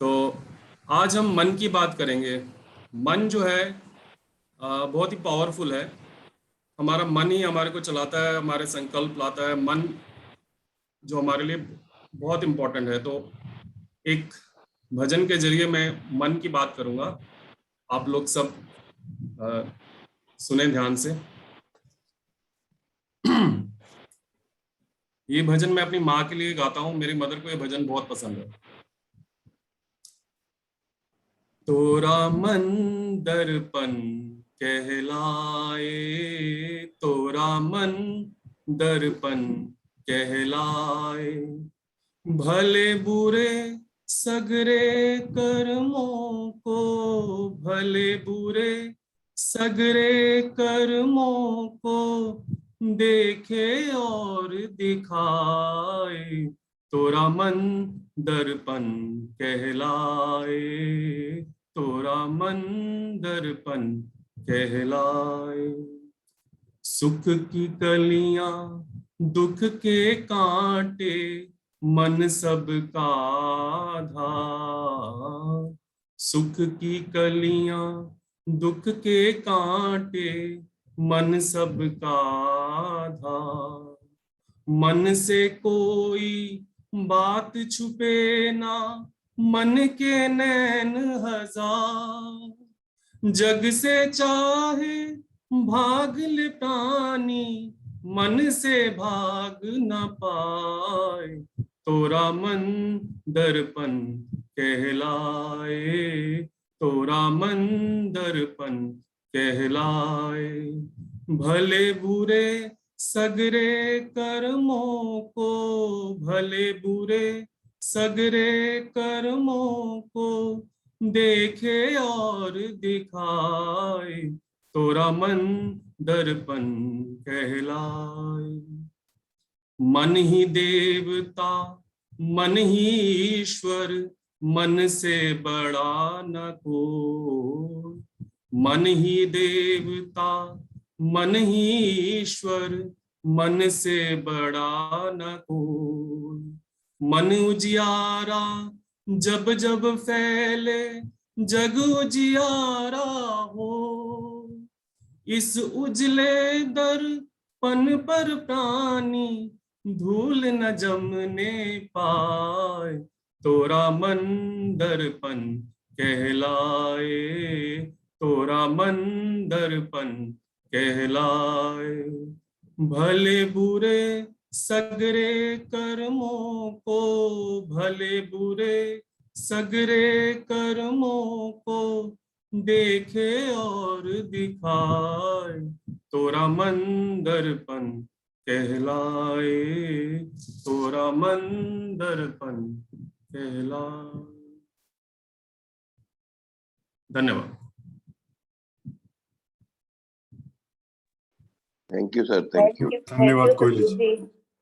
तो आज हम मन की बात करेंगे। मन जो है बहुत ही पावरफुल है। हमारा मन ही हमारे को चलाता है, हमारे संकल्प लाता है। मन जो हमारे लिए बहुत इम्पोर्टेंट है। तो एक भजन के जरिए मैं मन की बात करूंगा। आप लोग सब सुने ध्यान से। ये भजन मैं अपनी माँ के लिए गाता हूँ। मेरी मदर को ये भजन बहुत पसंद है। तोरा मन दर्पण कहलाए, तोरा मन दर्पण कहलाए, भले बुरे सगरे कर्मों को, भले बुरे सगरे कर्मों को देखे और दिखाए, तोरा मन दर्पण कहलाए, तोरा मन दर्पण कहलाए। सुख की कलियां दुख के कांटे, मन सबका आधार। सुख की कलियां दुख के कांटे, मन सबका आधार। मन से कोई बात छुपे ना, मन के नैन हजार। जग से चाहे भाग ले प्राणी, मन से भाग न पाए, तोरा मन दर्पण कहलाए, तोरा मन दर्पण कहलाए। भले बुरे सगरे कर्मों को, भले बुरे सगरे कर्मों को देखे और दिखाए, तोरा मन दर्पण कहलाए। मन ही देवता मन ही ईश्वर, मन से बड़ा न कोई। मन ही देवता मन ही ईश्वर, मन से बड़ा न कोई। मन उजियारा जब जब फैले, जग उजियारा हो। इस उजले दर्पण पर प्राणी धूल न जमने पाए, तोरा मन दर्पण कहलाए, तोरा मन दर्पण कहलाए। भले बुरे सगरे कर्मों को, भले बुरे सगरे कर्मों को देखे और दिखाए, तोरा मन दर्पण कहलाए, तोरा मन दर्पण कहलाए। धन्यवाद। Thank you sir, thank you. धन्यवाद Kohli ji.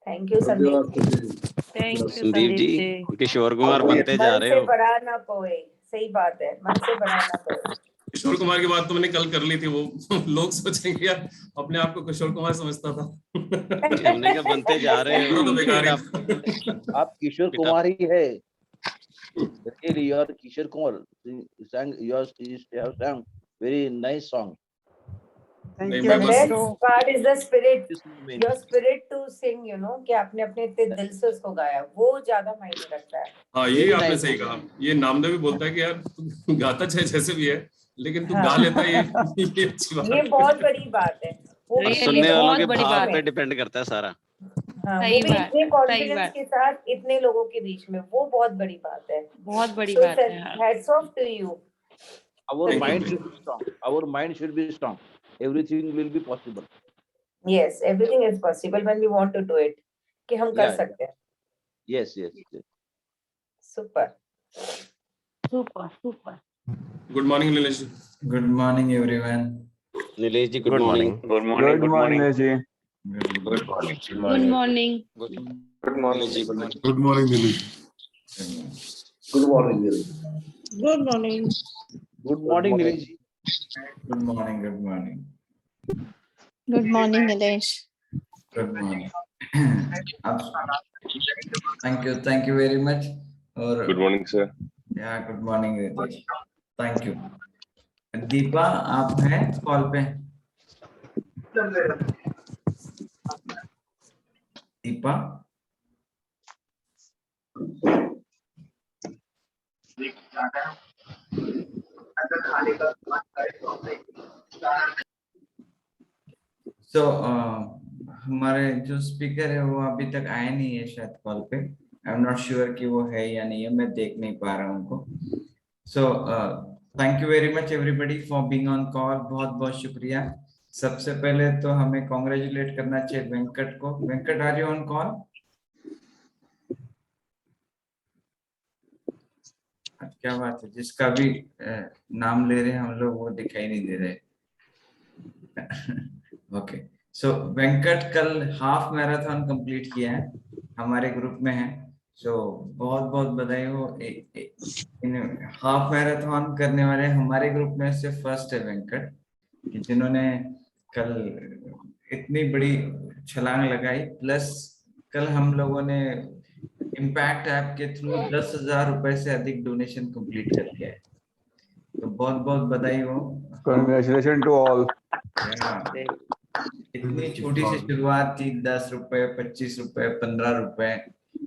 Thank you Sandeep ji. Thank you Sandeep ji, Kishore Kumar बनते जा रहे मन हो। से बड़ा ना कोई, सही बात है, मन से बड़ा ना कोई। किशोर कुमार की बात तो मैंने कल कर ली थी। वो लोग सोचेंगे यार अपने आप को किशोर कुमार समझता था। हमने क्या बनते जा रहे हो तो बेकार ही बेटा। आप किशोर कुमार ही है। Really, you are Kishore Kumar. You have sang very nice song. Thank नहीं, you. मैं बस Best part is the spirit, This moment. your spirit to sing, you know, कि आपने अपने इतने दिल से उसको गाया, वो ज्यादा मायने रखता है। हाँ, ये Very आपने nice सही song. कहा। ये नामदेव भी बोलता है कि यार तू गाता चाहे जैसे भी है, लेकिन तू हाँ। गा लेता है, ये अच्छी बात ये है। बहुत बड़ी बात है। वो भी सुनने वालों बहुत के बड़ी भाव बात पे है। डिपेंड करता है सारा। हाँ, सही वो भी बात, इतने सही कॉन्फिडेंस बात। के साथ इतने लोगों के बीच में, वो बहुत बड़ी बात है। बहुत बड़ी So बात है। हाँ। hats off to you. Our Thank you. mind should be strong. Our mind should be strong. Everything will be possible. Yes, everything is possible when we want to do it. कि हम कर Yeah, सकते हैं। Yes, yes, yes. Super. Super super. Good morning Nilesh ji. Good morning, everyone. Nilesh ji, good Good morning. morning. Good morning, good morning, जी। Good morning. Good morning. Good morning जी, good morning. Good morning, Nilesh. Good morning, Giri. Good morning. Good morning, Nilesh ji. Good morning. Good morning. Good morning, Nilesh. Good morning. Thank you very much. और Good morning, sir. या good morning Ritesh, thank you. Deepa आप हैं call पे? दीपा हमारे जो speaker है वो अभी तक आए नहीं है शायद कॉल पे। आई एम नॉट श्योर कि वो है या नहीं है, मैं देख नहीं पा रहा हूँ उनको। So thank you very much everybody for being on call. बहुत बहुत शुक्रिया। सबसे पहले तो हमें कॉन्ग्रेचुलेट करना चाहिए वेंकट को। Venkat are you on call? क्या बात है, जिसका भी नाम ले रहे हैं हम लोग वो दिखाई नहीं दे रहे। ओके, सो वेंकट कल हाफ मैराथन कंप्लीट किया है, हमारे ग्रुप में है। सो बहुत बहुत बधाई हो। इन हाफ मैराथन करने वाले हमारे ग्रुप में से फर्स्ट है वेंकट, कि जिन्होंने कल इतनी बड़ी छलांग लगाई। प्लस कल हम लोगों ने इम्पैक्ट ऐप के थ्रू 10,000 रुपए से अधिक डोनेशन कंप्लीट कर दिया है। तो बहुत बहुत बधाई हो। Congratulations to all. इतनी छोटी सी शुरुआत थी, 10 रुपए, 25 रुपए, 15 रुपए,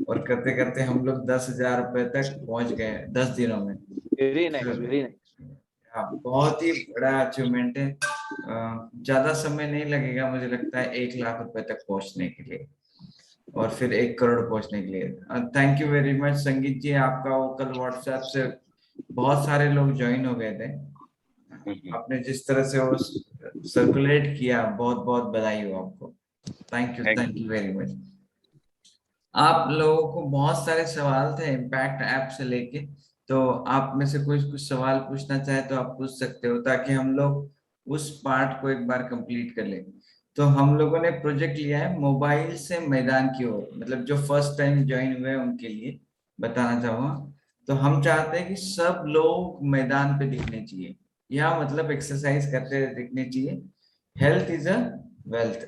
और करते करते हम लोग 10,000 रुपए तक पहुंच गए 10 दिनों में। Very nice, very nice. बहुत ही बड़ा अचीवमेंट है। ज्यादा समय नहीं लगेगा मुझे लगता है 1 लाख रुपए तक पहुंचने के लिए, और फिर 1 करोड़ पहुंचने के लिए। थैंक यू वेरी मच संगीत जी, आपका वो कल व्हाट्सएप से बहुत सारे लोग ज्वाइन हो गए थे। आपने जिस तरह से वो सर्कुलेट किया, बहुत बहुत बधाई हो आपको। Thank you very much. आप लोगों को बहुत सारे सवाल थे इम्पैक्ट ऐप से लेके, तो आप में से कोई कुछ सवाल पूछना चाहे तो आप पूछ सकते हो, ताकि हम लोग उस पार्ट को एक बार कंप्लीट कर लें। तो हम लोगों ने प्रोजेक्ट लिया है मोबाइल से मैदान की ओर, मतलब जो फर्स्ट टाइम ज्वाइन हुए उनके लिए बताना चाहूँगा। तो हम चाहते हैं कि सब लोग मैदान पे दिखने चाहिए, या मतलब एक्सरसाइज करते दिखने चाहिए। Health is a wealth.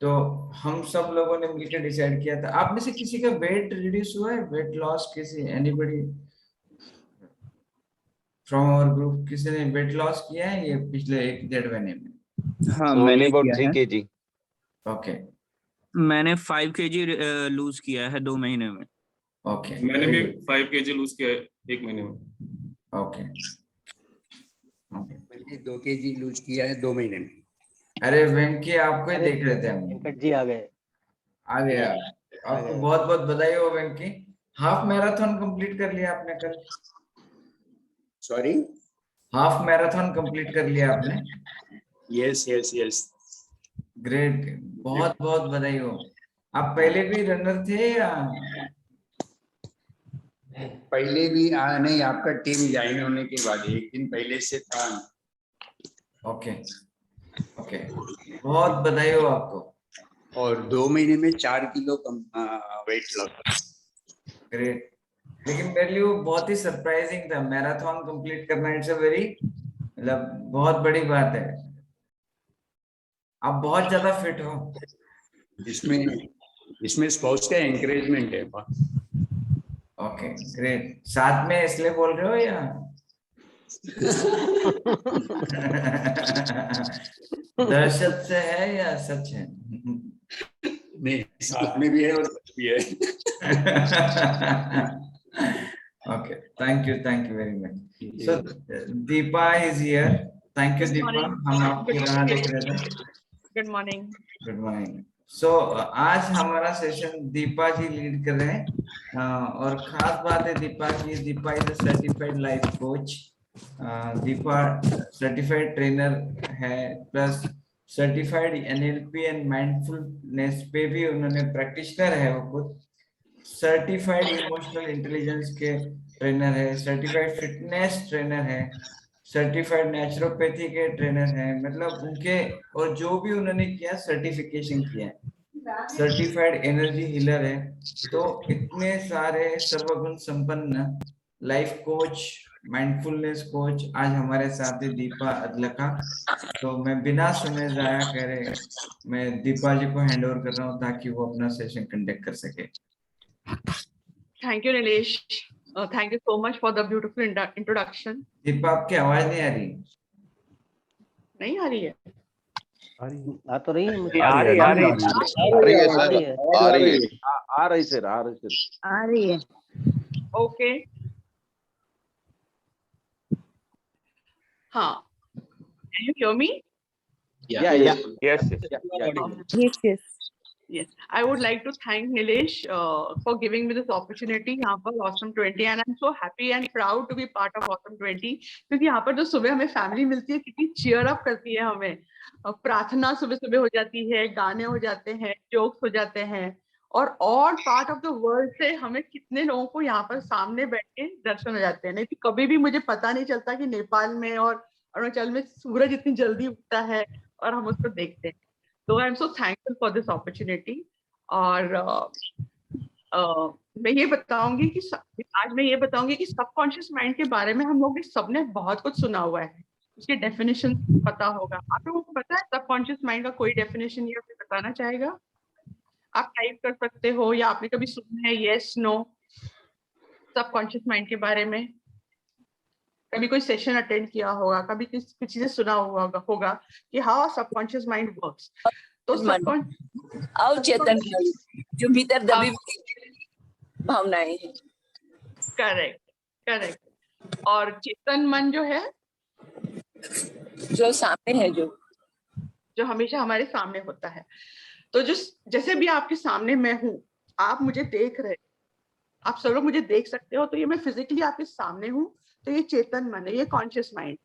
तो हम सब लोगों ने मिलकर डिसाइड किया था। आप में से किसी का वेट रिड्यूस हुआ है, वेट लॉस, किसी एनीबॉडी फ्रॉम आवर ग्रुप, किसी ने वेट लॉस किया है ये पिछले 1-1.5 महीने में? हाँ, मैंने about किया 3 है। kg. ओके मैंने 5 kg लूज किया है 2 महीने में। ओके, मैंने भी 5 kg लूज किया है 1 महीने में। Okay okay. मैंने 2 kg लूज किया है 2 महीने में। अरे वेंकी, आपको ही देख रहे थे हम। वेंकट जी आ गए। आ गया। आपको बहुत बहुत बधाई हो वेंकी। हाफ मैराथन कंप्लीट कर लिया आपने कल? सॉरी? हाफ मैराथन कंप्लीट कर लिया आपने? Yes yes yes. ग्रेट, बहुत बहुत बधाई हो। आप पहले भी रनर थे या? पहले भी नहीं, आपका टीम ज्वाइन होने के बाद 1 दिन पहले से था। ओके ओके, बहुत बधाई हो आपको। और 2 महीने में 4 किलो कम वेट लॉस। ग्रेट। लेकिन मेरे लिए वो बहुत ही सरप्राइजिंग था, मैराथन कंप्लीट करना। इट्स अ वेरी, मतलब बहुत बड़ी बात है। आप बहुत ज्यादा फिट हो। इसमें स्पाउस का एनकरेजमेंट है। Okay great. साथ में इसलिए बोल रहे हो या? दहशत से है या सच है? नहीं, साथ में भी है और सच भी है। Okay, thank you very much. So Deepa is here. Thank you Deepa, हम आपकी राह देख रहे थे। Good morning. Good morning. So आज हमारा सेशन दीपा जी लीड कर रहे हैं, और खास बात है दीपा की, Deepa is a certified life coach. Deepa certified trainer है, plus certified NLP and mindfulness पे भी उन्होंने प्रैक्टिशनर है वो खुद। सर्टिफाइड इमोशनल इंटेलिजेंस के ट्रेनर है, सर्टिफाइड फिटनेस ट्रेनर है, सर्टिफाइड नेचुरोपैथी के ट्रेनर हैं। मतलब उनके, और जो भी उन्होंने किया सर्टिफिकेशन किया है, सर्टिफाइड एनर्जी हीलर है। तो इतने सारे सर्वगुण संपन्न लाइफ कोच माइंडफुलनेस कोच आज हमारे साथ है दीपा अदलका। तो मैं बिना समय जाया करे मैं दीपा जी को हैंड ओवर कर रहा हूँ ताकि वो अपना सेशन कंडक्ट कर सके। Thank you, Nilesh. Thank you so much for the beautiful introduction. Deepa आपकी आवाज नहीं आ रही। नहीं आ रही है? आ तो रही है मुझे। आ रही है सर, आ रही सर, आ रही है। ओके। हाँ। Can you hear me? yes. Yes. Yes, I would like to thank Nilesh for giving me this opportunity यहाँ पर Awesome 20, and I'm so happy and proud to be part of Awesome 20 क्योंकि यहाँ पर जो सुबह हमें family मिलती है कितनी cheer up करती है हमें। प्रार्थना सुबह सुबह हो जाती है, गाने हो जाते हैं, जोक्स हो जाते हैं, और पार्ट ऑफ द वर्ल्ड से हमें कितने लोगों को यहाँ पर सामने बैठ के दर्शन हो जाते हैं। नहीं तो कभी भी मुझे पता नहीं चलता कि नेपाल में और अरुणाचल में सूरज इतनी जल्दी उगता है और हम उसको देखते हैं। तो I am so thankful for this opportunity. और मैं ये बताऊंगी कि सबकॉन्शियस माइंड के बारे में हम लोग ने सबने बहुत कुछ सुना हुआ है, उसके डेफिनेशन पता होगा। आप लोगों को पता है सबकॉन्शियस माइंड का कोई डेफिनेशन ये आपको बताना चाहेगा? आप टाइप कर सकते हो या आपने कभी सुना है यस नो सबकॉन्शियस माइंड के बारे में? कभी कोई सेशन अटेंड किया होगा, कभी कुछ चीजें सुना हुआ होगा कि हाउ सबकॉन्शियस माइंड वर्क्स। तो चेतन जो भीतर दबी भावनाएं हैं। करेक्ट। और चेतन मन जो है जो सामने है, जो हमेशा हमारे सामने होता है। तो जो जैसे भी आपके सामने मैं हूँ, आप मुझे देख रहे, आप सब लोग मुझे देख सकते हो, तो ये मैं फिजिकली आपके सामने हूँ, तो ये चेतन मन है, ये कॉन्शियस माइंड।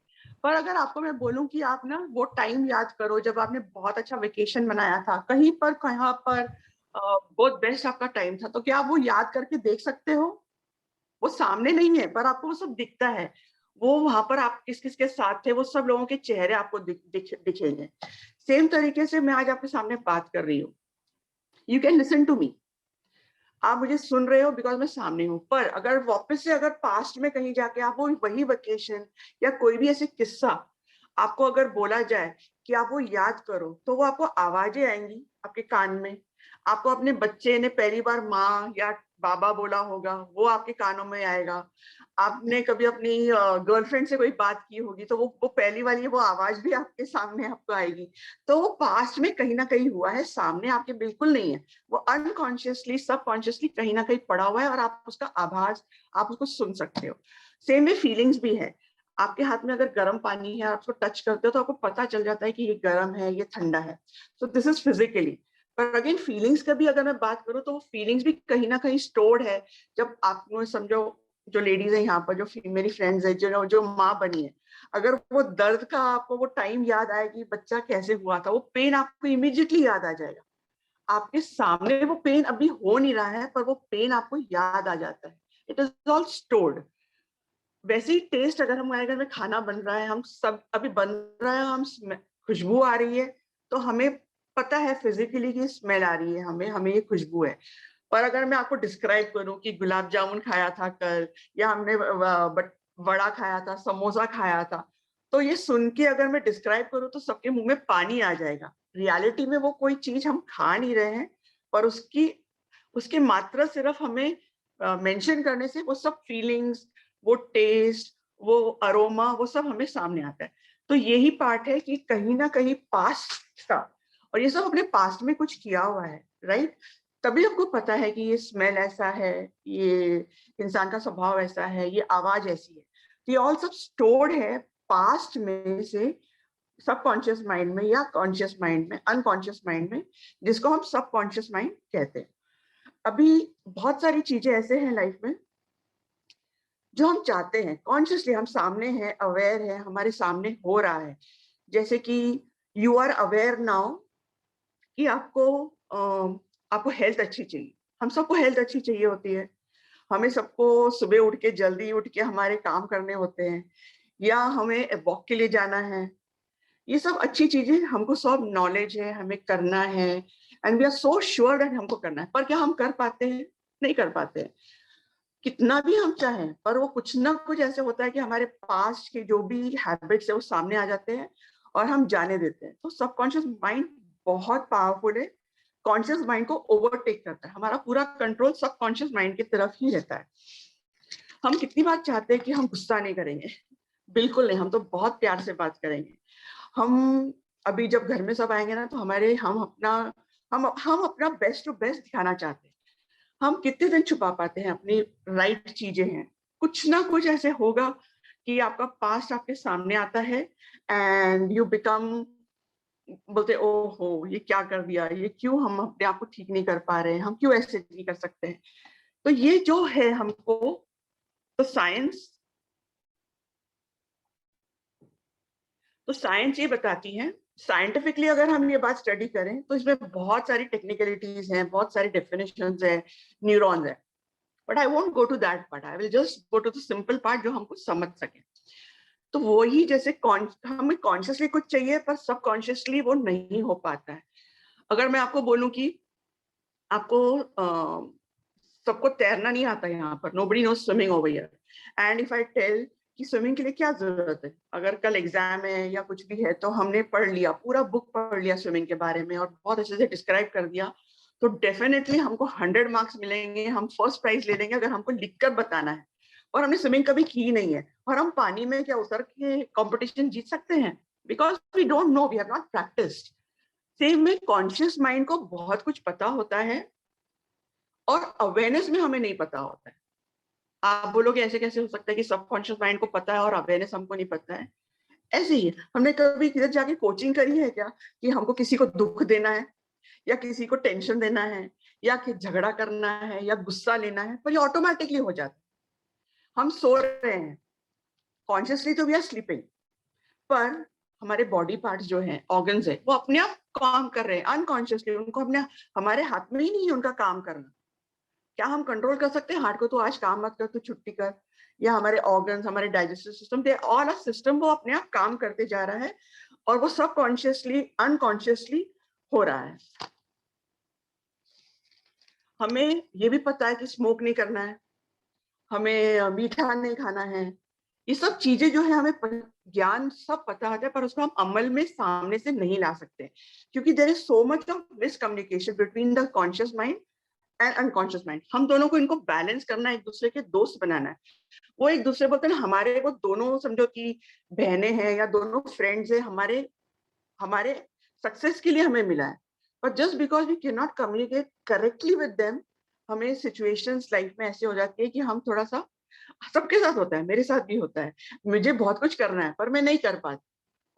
पर अगर आपको मैं बोलूं कि आप ना वो टाइम याद करो जब आपने बहुत अच्छा वेकेशन मनाया था कहीं पर, कहाँ पर बहुत बेस्ट आपका टाइम था, तो क्या आप वो याद करके देख सकते हो? वो सामने नहीं है पर आपको वो सब दिखता है। वो वहां पर आप किस किस के साथ थे, वो सब लोगों के चेहरे आपको दिखेंगे। सेम तरीके से मैं आज आपके सामने बात कर रही हूँ। You can listen to me, आप मुझे सुन रहे हो बिकॉज मैं सामने हूँ। पर अगर वापस से अगर पास्ट में कहीं जाके आप वो वही वेकेशन या कोई भी ऐसे किस्सा आपको अगर बोला जाए कि आप वो याद करो, तो वो आपको आवाजें आएंगी आपके कान में। आपको अपने बच्चे ने पहली बार माँ या बाबा बोला होगा, वो आपके कानों में आएगा। आपने कभी अपनी गर्लफ्रेंड से कोई बात की होगी, तो वो पहली वाली वो आवाज भी आपके सामने आपको आएगी। तो वो पास्ट में कहीं ना कहीं हुआ है, सामने आपके बिल्कुल नहीं है, वो अनकॉन्शियसली सबकॉन्शियसली कहीं ना कहीं पड़ा हुआ है और आप उसका आभास, आप उसको सुन सकते हो। सेम वे फीलिंग्स भी है। आपके हाथ में अगर गर्म पानी है, आप उसको टच करते हो तो आपको पता चल जाता है कि ये गर्म है, ये ठंडा है। So this is physically. पर अगेन फीलिंग्स का भी अगर मैं बात करूँ तो वो फीलिंग्स भी कहीं ना कहीं स्टोर्ड है। जब आप समझो, जो लेडीज है यहाँ पर, जो मेरी फ्रेंड्स है, जो माँ बनी है, अगर वो दर्द का आपको वो टाइम याद आए कि बच्चा कैसे हुआ था, वो पेन आपको इमीडिएटली याद आ जाएगा। आपके सामने वो पेन अभी हो नहीं रहा है पर वो पेन आपको याद आ जाता है। It is all stored. वैसे ही टेस्ट, अगर हमारे घर में खाना बन रहा है, हम सब अभी बन रहा है, हम खुशबू आ रही है, तो हमें पता है फिजिकली कि स्मेल आ रही है, हमें ये खुशबू है। पर अगर मैं आपको डिस्क्राइब करूं कि गुलाब जामुन खाया था कल, या हमने वड़ा खाया था, समोसा खाया था, तो ये सुन के अगर मैं डिस्क्राइब करूं तो सबके मुंह में पानी आ जाएगा। रियलिटी में वो कोई चीज हम खा नहीं रहे हैं, पर उसकी मात्रा सिर्फ हमें मेंशन करने से वो सब फीलिंग्स, वो टेस्ट, वो अरोमा, वो सब हमें सामने आता है। तो यही पार्ट है कि कहीं ना कहीं पास्ट का, और ये सब अपने पास्ट में कुछ किया हुआ है, राइट? तभी हमको पता है कि ये स्मेल ऐसा है, ये इंसान का स्वभाव ऐसा है, ये आवाज ऐसी है। तो ये ऑल सब स्टोर्ड है पास्ट में से सबकॉन्शियस माइंड में या कॉन्शियस माइंड में, अनकॉन्शियस माइंड में, जिसको हम सबकॉन्शियस माइंड कहते हैं। अभी बहुत सारी चीजें ऐसे हैं लाइफ में जो हम चाहते हैं कॉन्शियसली, हम सामने हैं, अवेयर है, हमारे सामने हो रहा है। जैसे कि यू आर अवेयर नाउ कि आपको हेल्थ अच्छी चाहिए। हम सबको हेल्थ अच्छी चाहिए होती है। हमें सबको सुबह उठ के जल्दी उठ के हमारे काम करने होते हैं, या हमें वॉक के लिए जाना है। ये सब अच्छी चीजें, हमको सब नॉलेज है, हमें करना है, and we are so sure that हमको करना है। पर क्या हम कर पाते हैं? नहीं कर पाते हैं। कितना भी हम चाहें, पर वो कुछ ना कुछ ऐसे होता है कि हमारे पास्ट के जो भी हैबिट्स है वो सामने आ जाते हैं और हम जाने देते हैं। तो सबकॉन्शियस माइंड बहुत पावरफुल है, कॉन्शियस माइंड को ओवरटेक करता है। हमारा पूरा कंट्रोल सबकॉन्शियस माइंड की तरफ ही रहता है। हम कितनी बार चाहते हैं कि हम गुस्सा नहीं करेंगे, बिल्कुल नहीं, हम तो बहुत प्यार से बात करेंगे। हम अभी जब घर में सब आएंगे ना, तो हम अपना बेस्ट टू बेस्ट दिखाना चाहते हैं। हम कितने दिन छुपा पाते हैं अपनी राइट चीजें हैं। कुछ ना कुछ ऐसे होगा कि आपका पास्ट आपके सामने आता है एंड यू बिकम, बोलते ओहो ये क्या कर दिया, ये क्यों हम अपने आप को ठीक नहीं कर पा रहे हैं, हम क्यों ऐसे नहीं कर सकते हैं। तो ये जो है हमको, तो साइंस ये बताती है, साइंटिफिकली अगर हम ये बात स्टडी करें तो इसमें बहुत सारी टेक्निकलिटीज हैं, बहुत सारी डेफिनेशंस है, न्यूरॉन्स है, but I won't go to that part, I will just go to the simple part जो हमको समझ सके। तो वही जैसे हमें कॉन्शियसली कुछ चाहिए पर सबकॉन्शियसली वो नहीं हो पाता है। अगर मैं आपको बोलूं कि आपको सबको तैरना नहीं आता यहाँ पर, nobody knows swimming over here, and if I tell कि स्विमिंग के लिए क्या जरूरत है, अगर कल एग्जाम है या कुछ भी है तो हमने पढ़ लिया, पूरा बुक पढ़ लिया स्विमिंग के बारे में और बहुत अच्छे से डिस्क्राइब कर दिया, तो डेफिनेटली हमको 100 मार्क्स मिलेंगे, हम फर्स्ट प्राइज ले लेंगे अगर हमको लिखकर बताना है और हमने स्विमिंग कभी की नहीं है और हम पानी में क्या उतर के कंपटीशन जीत सकते हैं, because we don't know, we have not practised. Same में कॉन्शियस माइंड को बहुत कुछ पता होता है और अवेयरनेस में हमें नहीं पता होता है। आप बोलोगे ऐसे कैसे हो सकता है कि सबकॉन्शियस माइंड को पता है और अवेयरनेस हमको नहीं पता है? ऐसे ही हमने कभी किधर जाके कोचिंग करी है क्या कि हमको किसी को दुख देना है या किसी को टेंशन देना है या कि झगड़ा करना है या गुस्सा लेना है, पर ये ऑटोमेटिकली हो जाता है। हम सो रहे हैं, कॉन्शियसली तो वी आर स्लीपिंग, पर हमारे बॉडी पार्ट्स जो हैं, ऑर्गन्स है, वो अपने आप काम कर रहे हैं अनकॉन्शियसली, उनको हमारे हाथ में ही नहीं है उनका काम करना। क्या हम कंट्रोल कर सकते हैं हार्ट को, तो आज काम मत कर, तो छुट्टी कर, या हमारे ऑर्गन्स, हमारे digestive system, they all a system, वो अपने आप काम करते जा रहा है और वो सब कॉन्शियसली अनकॉन्शियसली हो रहा है। हमें ये भी पता है कि स्मोक नहीं करना है, हमें मीठा नहीं खाना है, ये सब चीजें जो है हमें ज्ञान सब पता है, पर उसको हम अमल में सामने से नहीं ला सकते क्योंकि there is so much of miscommunication between the conscious mind and unconscious mind. हम दोनों को इनको बैलेंस करना है, एक दूसरे के दोस्त बनाना है। वो एक दूसरे बोलते हैं ना, हमारे वो दोनों समझो कि बहनें हैं या दोनों फ्रेंड्स हैं, हमारे सक्सेस के लिए हमें मिला है, पर just because we cannot communicate correctly करेक्टली विद देम, हमें सिचुएशंस लाइफ में ऐसे हो जाती है कि हम थोड़ा सा, सबके साथ होता है, मेरे साथ भी होता है, मुझे बहुत कुछ करना है पर मैं नहीं कर पाती,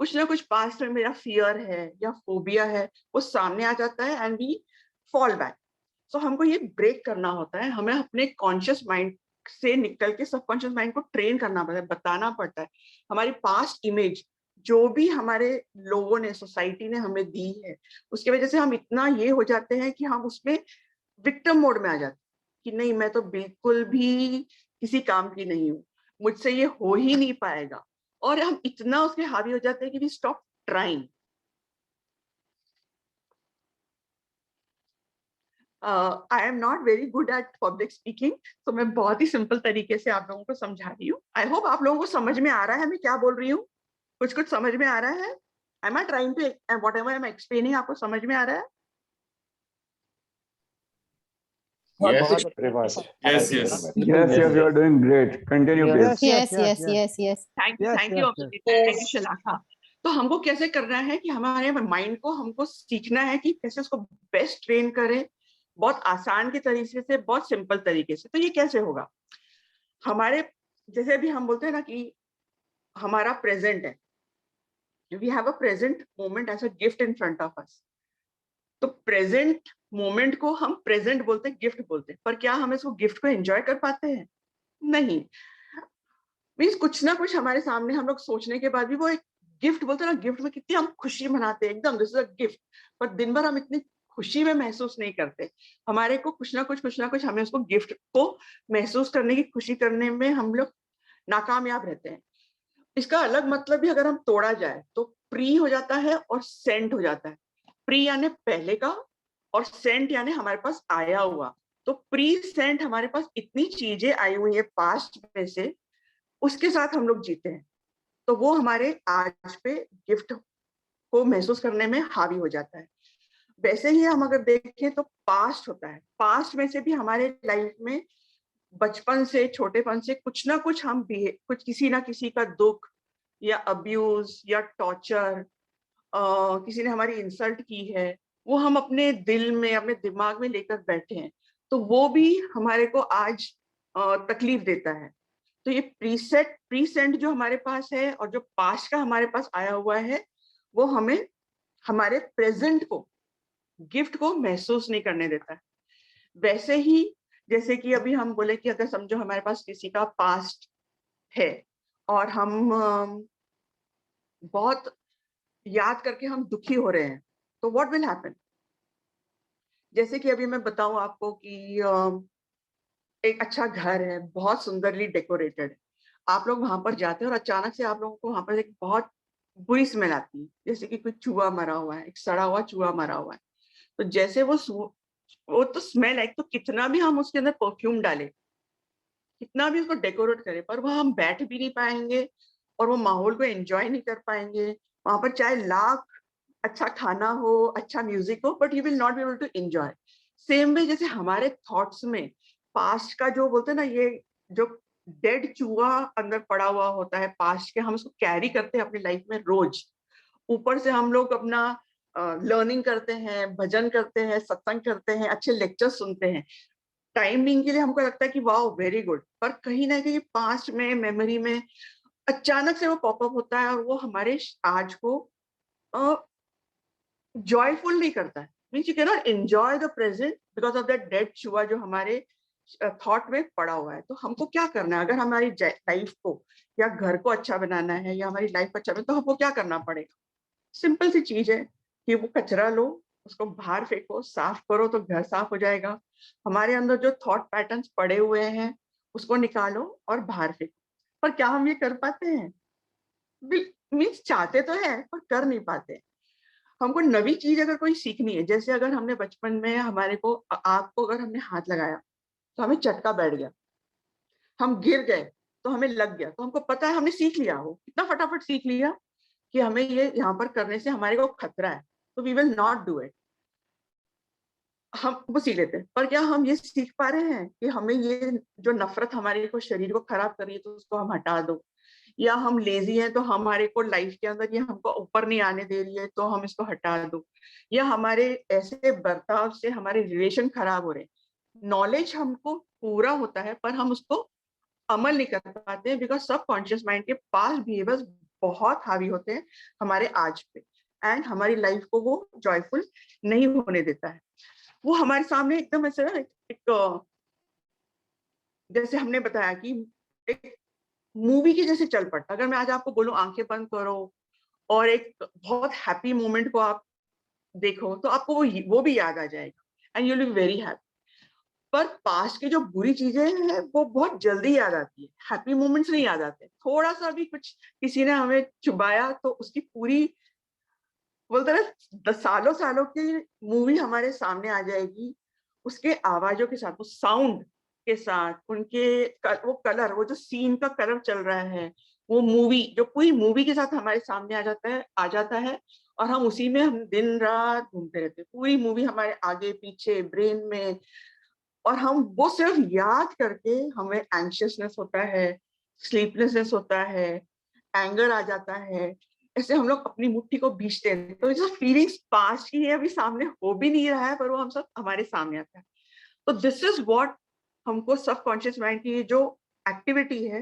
कुछ ना कुछ पास्ट में मेरा फियर है या फोबिया है, वो सामने आ जाता है एंड वी फॉल बैक। सो हमको ये ब्रेक करना होता है, हमें अपने कॉन्शियस माइंड से निकल के सबकॉन्शियस माइंड को ट्रेन करना पड़ता है, बताना पड़ता है हमारी पास्ट इमेज जो भी हमारे लोगों ने, सोसाइटी ने हमें दी है, उसकी वजह से हम इतना ये हो जाते हैं कि हम उसमें विक्टिम मोड में आ जाते हैं कि नहीं, मैं तो बिल्कुल भी किसी काम की नहीं हूँ, मुझसे ये हो ही नहीं पाएगा, और हम इतना उसके हावी हो जाते हैं कि we stop trying. I am not very good at public speaking, तो मैं बहुत ही सिंपल तरीके से आप लोगों को समझा रही हूँ। आई होप आप लोगों को समझ में आ रहा है मैं क्या बोल रही हूँ, कुछ समझ में आ रहा है? Am I trying to, whatever I'm explaining, आपको समझ में आ रहा है? Yes, very much. Yes, yes. Yes, you are doing great. Continue, please. Yes. Thank you, Yes, thank you, शलाका। तो हमको कैसे करना है कि हमारे माइंड को हमको सीखना है कि कैसे उसको बेस्ट ट्रेन करें, बहुत आसान के तरीके से, बहुत सिंपल तरीके से। तो ये कैसे होगा? हमारे जैसे भी हम बोलते हैं ना कि हमारा प्रेजेंट है, we have a present moment as a gift in front of us, तो प्रेजेंट मोमेंट को हम प्रेजेंट बोलते हैं, गिफ्ट बोलते हैं, पर क्या हम इसको गिफ्ट को एंजॉय कर पाते हैं? नहीं। मीन्स कुछ ना कुछ हमारे सामने हम लोग सोचने के बाद भी वो एक गिफ्ट बोलते हैं ना, गिफ्ट में कितनी हम खुशी मनाते हैं, एकदम दिस इज अ गिफ्ट, पर दिन भर हम इतनी खुशी में महसूस नहीं करते। हमारे को कुछ ना कुछ हमें उसको गिफ्ट को महसूस करने की, खुशी करने में हम लोग नाकामयाब रहते हैं। इसका अलग मतलब भी अगर हम तोड़ा जाए तो प्री हो जाता है और सेंट हो जाता है। प्री यानी पहले का और सेंट यानी हमारे पास आया हुआ। तो प्रीसेंट हमारे पास इतनी चीजें आई हुई है पास्ट में से, उसके साथ हम लोग जीते हैं, तो वो हमारे आज पे गिफ्ट को महसूस करने में हावी हो जाता है। वैसे ही हम अगर देखें तो पास्ट होता है, पास्ट में से भी हमारे लाइफ में बचपन से, छोटेपन से कुछ ना कुछ हम भी कुछ किसी ना किसी का दुख या अब्यूज या टॉर्चर, किसी ने हमारी इंसल्ट की है, वो हम अपने दिल में, अपने दिमाग में लेकर बैठे हैं, तो वो भी हमारे को आज तकलीफ देता है। तो ये प्रीसेंट जो हमारे पास है और जो पास्ट का हमारे पास आया हुआ है, वो हमें हमारे प्रेजेंट को, गिफ्ट को महसूस नहीं करने देता है। वैसे ही जैसे कि अभी हम बोले कि अगर समझो हमारे पास किसी का पास्ट है और हम बहुत याद करके हम दुखी हो रहे हैं, तो व्हाट विल हैपन? जैसे कि अभी मैं बताऊं आपको कि एक अच्छा घर है, बहुत सुंदरली डेकोरेटेड, आप लोग वहां पर जाते हैं और अचानक से आप लोगों को वहां पर एक बहुत बुरी स्मेल आती है, जैसे कि कोई चूहा मरा हुआ है, एक सड़ा हुआ चूहा मरा हुआ है। तो जैसे वो तो स्मेल है, तो कितना भी हम उसके अंदर परफ्यूम डालें, कितना भी उसको डेकोरेट करें, पर वह हम बैठ भी नहीं पाएंगे और वो माहौल को एंजॉय नहीं कर पाएंगे। वहां पर चाहे लाख अच्छा खाना हो, अच्छा म्यूजिक हो, but you will not be able to enjoy. Same way जैसे हमारे थॉट्स में पास्ट का जो बोलते हैं ना, ये जो डेड चूहा अंदर पड़ा हुआ होता है पास्ट के, हम उसको कैरी करते हैं अपनी लाइफ में रोज। ऊपर से हम लोग अपना लर्निंग करते हैं, भजन करते हैं, सत्संग करते हैं, अच्छे लेक्चर सुनते हैं, टाइमिंग के लिए हमको लगता है कि वाओ वेरी गुड, पर कहीं ना कहीं पास्ट में, मेमोरी में अचानक से वो पॉपअप होता है और वो हमारे आज को जॉयफुल नहीं करता है। Means you can not enjoy the present because of that dead चूहा जो हमारे थॉट में पड़ा हुआ है। तो हमको क्या करना है, अगर हमारी लाइफ को या घर को अच्छा बनाना है या हमारी लाइफ को अच्छा बनाना, तो हमको क्या करना पड़ेगा? सिंपल सी चीज है कि वो कचरा लो, उसको बाहर फेंको, साफ करो, तो घर साफ हो जाएगा। हमारे अंदर जो थॉट पैटर्न्स पड़े हुए हैं उसको निकालो और बाहर फेंको। पर क्या हम ये कर पाते हैं? मीन्स चाहते तो है पर कर नहीं पाते। हमको नवी चीज अगर कोई सीखनी है, जैसे अगर हमने बचपन में हमारे को आग को अगर हमने हाथ लगाया तो हमें चटका बैठ गया, हम गिर गए तो हमें लग गया, तो हमको पता है, हमने सीख लिया, वो कितना फटाफट सीख लिया कि हमें ये यहाँ पर करने से हमारे को खतरा है, तो we will not do it. हम वो सीख लेते हैं, पर क्या हम ये सीख पा रहे हैं कि हमें ये जो नफरत हमारे को शरीर को खराब कर रही है तो उसको हम हटा दो, या हम लेजी हैं तो हमारे को लाइफ के अंदर ये हमको ऊपर नहीं आने दे रही है तो हम इसको हटा दो, या हमारे ऐसे बर्ताव से हमारे रिलेशन खराब हो रहे हैं। नॉलेज हमको पूरा होता है पर हम उसको अमल नहीं कर पाते हैं बिकॉज सब कॉन्शियस माइंड के पास बिहेवियर्स बहुत हावी होते हैं हमारे आज पे, एंड हमारी लाइफ को वो जॉयफुल नहीं होने देता है। वो हमारे सामने एकदम ऐसे ना एक जैसे हमने बताया कि एक मूवी के जैसे चल पड़ता। अगर मैं आज आपको बोलूं आंखें बंद करो और एक बहुत हैप्पी मोमेंट को आप देखो, तो आपको वो भी याद आ जाएगा and you will be very happy. पर पास्ट की जो बुरी चीजें हैं वो बहुत जल्दी याद आती है, हैप्पी मोमेंट्स नहीं याद आते। थोड़ा सा भी कुछ किसी ने हमें चुबाया तो उसकी पूरी बोलते ना सालों सालों की मूवी हमारे सामने आ जाएगी, उसके आवाजों के साथ, वो साउंड के साथ, उनके वो कलर, वो जो सीन का कलर चल रहा है, वो मूवी जो पूरी मूवी के साथ हमारे सामने आ जाता है और हम उसी में हम दिन रात घूमते रहते हैं। पूरी मूवी हमारे आगे पीछे ब्रेन में, और हम वो सिर्फ याद करके हमें एंशियसनेस होता है, स्लीपलेसनेस होता है, एंगर आ जाता है, ऐसे हम लोग अपनी मुट्ठी को भींचते हैं। तो जो फीलिंग्स पास्ट की है अभी सामने हो भी नहीं रहा है पर वो हम सब हमारे सामने आता है। तो दिस इज व्हाट हमको सबकॉन्शियस माइंड की जो एक्टिविटी है,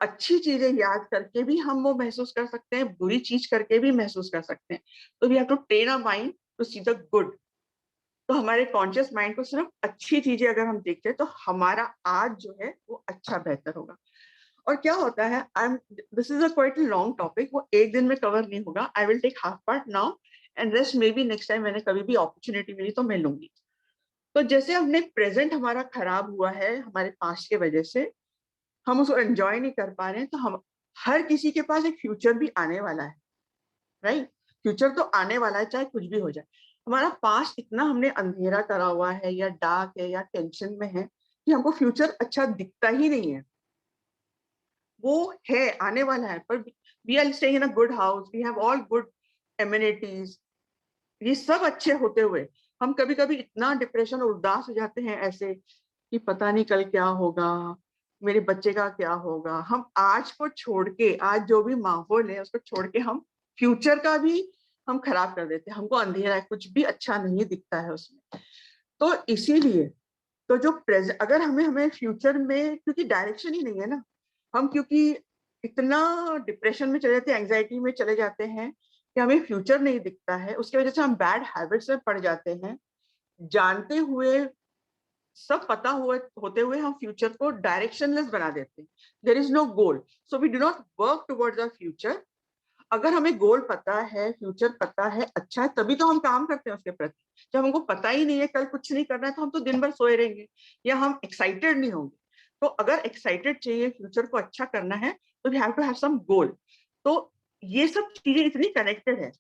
अच्छी चीजें याद करके भी हम वो महसूस कर सकते हैं, बुरी चीज करके भी महसूस कर सकते हैं। तो we have to train our mind to see the good. तो हमारे कॉन्शियस माइंड को सिर्फ अच्छी चीजें अगर हम देखते हैं तो हमारा आज जो है वो अच्छा बेहतर होगा। और क्या होता है, this is a quite long topic, वो एक दिन में कवर नहीं होगा। I will take half part now and rest maybe next time मैंने कभी भी अपॉर्चुनिटी मिली तो मैं लूंगी। तो जैसे हमने प्रेजेंट हमारा खराब हुआ है हमारे पास्ट के वजह से, हम उसको एंजॉय नहीं कर पा रहे हैं, तो हम हर किसी के पास एक फ्यूचर भी आने वाला है, राइट? फ्यूचर तो आने वाला है चाहे कुछ भी हो जाए। हमारा पास्ट इतना हमने अंधेरा करा हुआ है या डार्क है या टेंशन में है कि हमको फ्यूचर अच्छा दिखता ही नहीं है। वो है, आने वाला है, पर we are staying in a good house, we have all good amenities, ये सब अच्छे होते हुए हम कभी कभी इतना डिप्रेशन और उदास हो जाते हैं ऐसे कि पता नहीं कल क्या होगा, मेरे बच्चे का क्या होगा। हम आज को छोड़ के, आज जो भी माहौल है उसको छोड़ के हम फ्यूचर का भी हम खराब कर देते हैं। हमको अंधेरा है, कुछ भी अच्छा नहीं दिखता है उसमें। तो इसीलिए तो जो प्रेजेंट, अगर हमें फ्यूचर में, क्योंकि डायरेक्शन ही नहीं है ना, हम क्योंकि इतना डिप्रेशन में चले जाते हैं, एंजाइटी में चले जाते हैं कि हमें फ्यूचर नहीं दिखता है, उसकी वजह से हम बैड हैबिट्स में पड़ जाते हैं। जानते हुए, सब पता हुए होते हुए हम फ्यूचर को डायरेक्शनलेस बना देते हैं। There is no goal, so we do not work towards our future. अगर हमें गोल पता है, फ्यूचर पता है, अच्छा है, तभी तो हम काम करते हैं उसके प्रति। जब हमको पता ही नहीं है, कल कुछ नहीं करना है, तो हम तो दिन भर सोए रहेंगे या हम एक्साइटेड नहीं होंगे। तो अगर एक्साइटेड चाहिए, फ्यूचर को अच्छा करना है, तो we have to have some goal. तो ये सब चीजें इतनी कनेक्टेड है,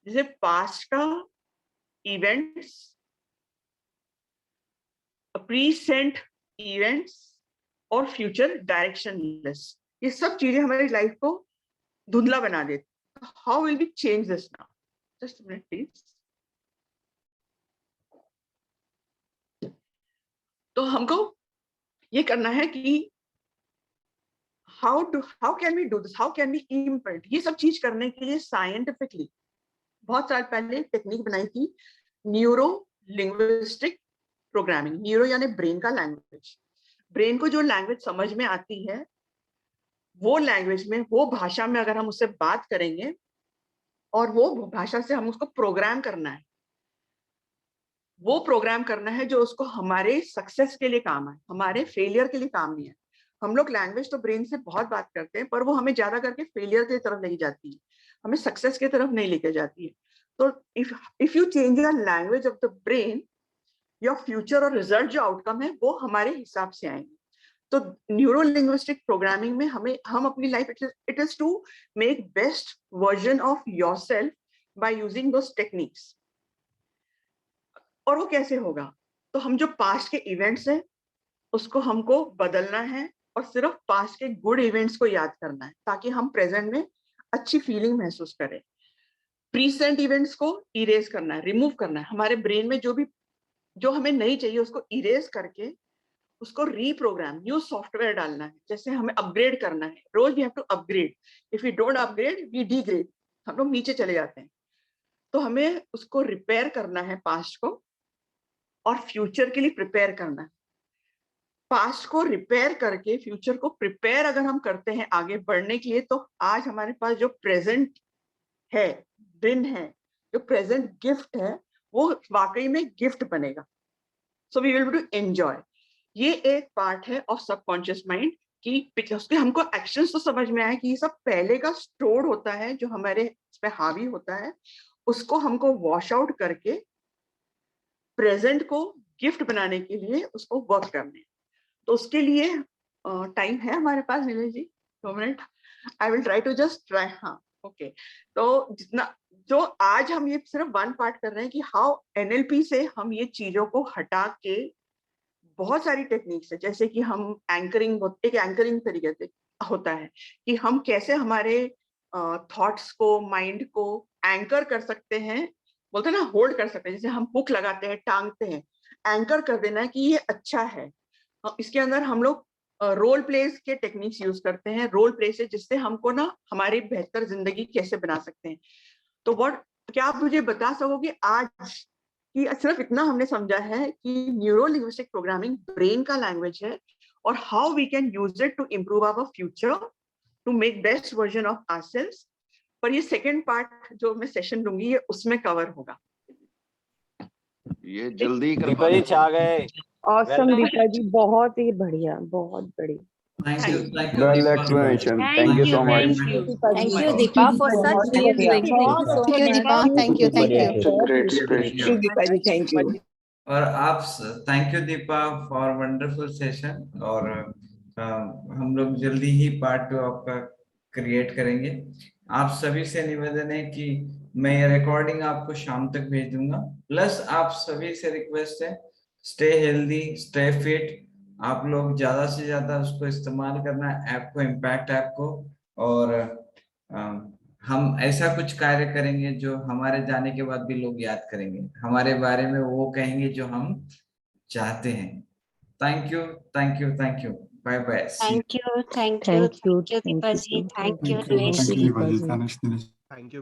जैसे पास्ट का इवेंट्स, प्रीसेंट इवेंट्स और फ्यूचर डायरेक्शनलेस, ये सब चीजें हमारी लाइफ को धुंधला बना देती। How will we change this now? Just a minute, please. तो हमको ये करना है कि how can we do this? How can we implement? ये सब चीज करने के लिए साइंटिफिकली बहुत साल पहले टेक्निक बनाई थी, न्यूरो लिंग्विस्टिक प्रोग्रामिंग। न्यूरो यानी ब्रेन का लैंग्वेज। ब्रेन को जो लैंग्वेज समझ में आती है, वो लैंग्वेज में, वो भाषा में अगर हम उससे बात करेंगे और वो भाषा से हम उसको प्रोग्राम करना है, वो प्रोग्राम करना है जो उसको हमारे सक्सेस के लिए काम आए, हमारे फेलियर के लिए काम नहीं है। हम लोग लैंग्वेज तो ब्रेन से बहुत बात करते हैं, पर वो हमें ज्यादा करके फेलियर की तरफ लेके जाती है, हमें सक्सेस की तरफ नहीं लेके जाती है। तो if you change the language of the brain, your future और रिजल्ट जो आउटकम है वो हमारे हिसाब से आएंगे। तो न्यूरो लिंग्विस्टिक प्रोग्रामिंग में हम अपनी life, it is to make best version of yourself by using those techniques. और वो कैसे होगा? तो हम जो पास्ट के इवेंट्स हैं उसको हमको बदलना है और सिर्फ पास्ट के गुड इवेंट्स को याद करना है, ताकि हम प्रेजेंट में अच्छी फीलिंग महसूस करें। प्रीसेंट इवेंट्स को इरेज करना है, रिमूव करना है। हमारे ब्रेन में जो हमें नहीं चाहिए उसको इरेज करके उसको रीप्रोग्राम, न्यू सॉफ्टवेयर डालना है। जैसे हमें अपग्रेड करना है, रोज we have to upgrade. If we don't upgrade we degrade, हम लोग नीचे चले जाते हैं। तो हमें उसको रिपेयर करना है पास्ट को, और फ्यूचर के लिए प्रिपेयर करना है। पास्ट को रिपेयर करके फ्यूचर को प्रिपेयर अगर हम करते हैं आगे बढ़ने के लिए, तो आज हमारे पास जो प्रेजेंट है, दिन है, जो प्रेजेंट गिफ्ट है, वो वाकई में गिफ्ट बनेगा। So we will be to enjoy. ये एक पार्ट है ऑफ सबकॉन्शियस माइंड कि उसके हमको एक्शंस तो समझ में आए कि ये सब पहले का स्टोर होता है जो हमारे इस पे हावी होता है, उसको हमको वॉश आउट करके प्रेजेंट को गिफ्ट बनाने के लिए उसको वर्क करने हैं। तो उसके लिए टाइम है हमारे पास Nilesh ji? 2 minute. I will try to just try. हाँ, ओके। तो जितना जो आज हम ये सिर्फ 1 पार्ट कर रहे हैं कि हाउ NLP से हम ये चीजों को हटा के, बहुत सारी टेक्निक्स है, जैसे कि हम एंकरिंग, एक एंकरिंग तरीके से होता है कि हम कैसे हमारे थॉट्स को, माइंड को एंकर कर सकते हैं, बोलते हैं ना, होल्ड कर सकते हैं। जैसे हम हुक लगाते हैं, टांगते हैं, एंकर कर देना है कि ये अच्छा है। इसके अंदर हम लोग रोल प्लेस के टेक्निक्स यूज करते हैं, रोल प्ले से, जिससे हमको ना हमारी बेहतर जिंदगी कैसे बना सकते हैं। तो क्या आप मुझे बता सकोगे आज कि सिर्फ इतना हमने समझा है कि न्यूरो लिंग्विस्टिक प्रोग्रामिंग ब्रेन का लैंग्वेज है, और how we can use it to improve our future, to make best version of ourselves. पर ये सेकंड पार्ट जो मैं सेशन लूंगी, ये उसमें कवर होगा। ये जल्दी दीपा जी छा गए। ऑसम दीपा जी, बहुत ही बढ़िया, बहुत बढ़िया। Thank you, Well explanation. Thank you so much. Thank you, Deepa, for such deep thinking. Thank you, Deepa. Thank you. Thank you. Great, great. Thank you, Deepa ji. Thank you. और आप, thank you Deepa for wonderful session. और हम लोग जल्दी ही part 2 आपका create करेंगे। आप सभी से निवेदन है कि मैं ये रिकॉर्डिंग आपको शाम तक भेज दूंगा। प्लस आप सभी से रिक्वेस्ट है, स्टे हेल्दी, स्टे फिट। आप लोग ज्यादा से ज्यादा उसको इस्तेमाल करना, ऐप को, इम्पैक्ट ऐप को। और हम ऐसा कुछ कार्य करेंगे जो हमारे जाने के बाद भी लोग याद करेंगे, हमारे बारे में वो कहेंगे जो हम चाहते हैं। Thank you, thank you, thank you. Bye bye. Thank you, Deepa ji. Thank you, Thank you, Dinesh ji. Deepaji. Thank you.